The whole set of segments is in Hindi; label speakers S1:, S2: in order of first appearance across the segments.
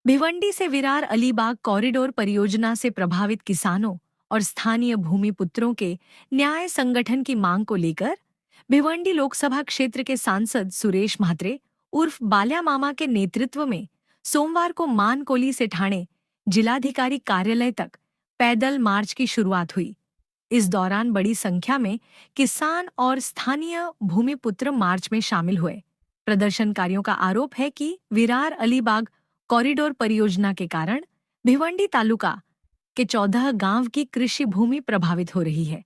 S1: भिवंडी से विरार अलीबाग कॉरिडोर परियोजना से प्रभावित किसानों और स्थानीय भूमिपुत्रों के न्याय संगठन की मांग को लेकर भिवंडी लोकसभा क्षेत्र के सांसद सुरेश म्हात्रे उर्फ बाल्या मामा के नेतृत्व में सोमवार को मानकोली से ठाणे जिलाधिकारी कार्यालय तक पैदल मार्च की शुरुआत हुई। इस दौरान बड़ी संख्या में किसान और स्थानीय भूमिपुत्र मार्च में शामिल हुए। प्रदर्शनकारियों का आरोप है कि विरार अलीबाग कॉरिडोर परियोजना के कारण भिवंडी तालुका के 14 गांव की कृषि भूमि प्रभावित हो रही है,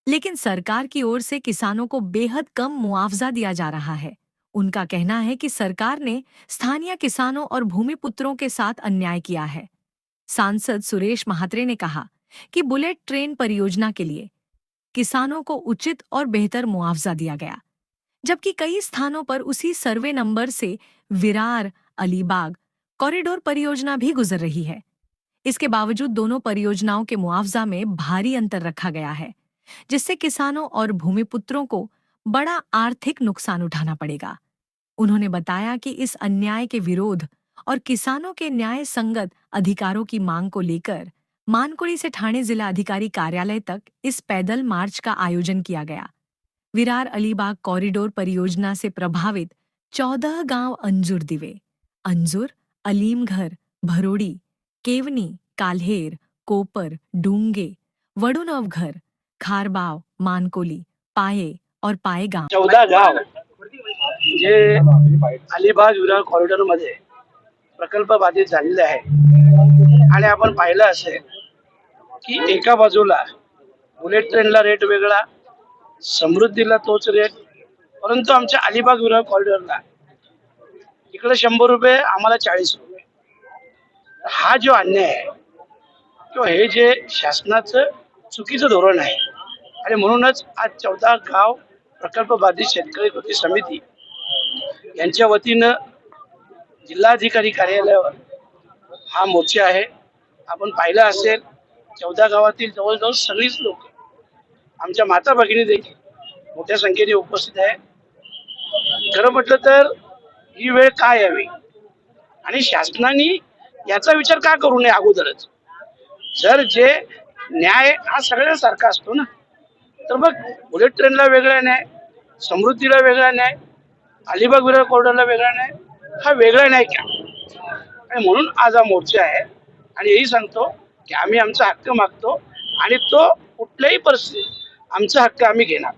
S1: लेकिन सरकार की ओर से किसानों को बेहद कम मुआवजा दिया जा रहा है। उनका कहना है कि सरकार ने स्थानीय किसानों और भूमिपुत्रों के साथ अन्याय किया है। सांसद सुरेश म्हात्रे ने कहा कि बुलेट ट्रेन परियोजना के लिए किसानों को उचित और बेहतर मुआवजा दिया गया, जबकि कई स्थानों पर उसी सर्वे नंबर से विरार अलीबाग कॉरिडोर परियोजना भी गुजर रही है। इसके बावजूद दोनों परियोजनाओं के मुआवजा में भारी अंतर रखा गया है, जिससे किसानों और भूमिपुत्रों को बड़ा आर्थिक नुकसान उठाना पड़ेगा। उन्होंने बताया कि इस अन्याय के विरोध और किसानों के न्याय संगत अधिकारों की मांग को लेकर मानकोली से ठाणे जिला अधिकारी कार्यालय तक इस पैदल मार्च का आयोजन किया गया। विरार अलीबाग कॉरिडोर परियोजना से प्रभावित 14 गांव अंजुर दिवे, अंजुर, अलीमघर, भरोड़ी, केवनी, काल्हेर, कोपर, डूंगे, वडुनवघर, खारबाव, मानकोली, पाये और पाये गांव
S2: 14 गाव जे अलिबाग विरार कॉरिडॉर मध्ये प्रकल्प बाधित झालेले आहे। आणि आपण पाहिलं असेल की एका बाजूला बुलेट ट्रेनला रेट वेगळा, समृद्धीला तोच रेट, परंतु आमच्या अलिबाग विरार कॉरिडॉरला इकडे 100 रुपये, आम्हाला 40 रुपये। हा जो अन्याय आहे किंवा हे जे शासनाचं चुकीचं धोरण आहे, आणि म्हणूनच आज 14 गाव प्रकल्प बाधित शेतकरी कृती समिती यांच्या वतीनं जिल्हाधिकारी कार्यालयावर हा मोर्चा आहे। आपण पाहिलं असेल 14 गावातील जवळजवळ सगळीच लोक, आमच्या माता भगिनी देखील मोठ्या संख्येने उपस्थित आहे। खरं म्हटलं तर ही वेळ का यावी आणि शासनाने याचा विचार का करू नये अगोदरच। जर जे न्याय हा सगळ्यांसारखा असतो ना, तर मग बुलेट ट्रेनला वेगळा न्याय, समृद्धीला वेगळा न्याय, अलिबाग विरार कॉरिडॉरला वेगळा न्याय, हा वेगळा न्याय क्या? आणि म्हणून आज हा मोर्चा आहे आणि हेही सांगतो की आम्ही आमचा हक्क मागतो आणि तो कुठल्याही परिस्थितीत आमचा हक्क आम्ही घेणार।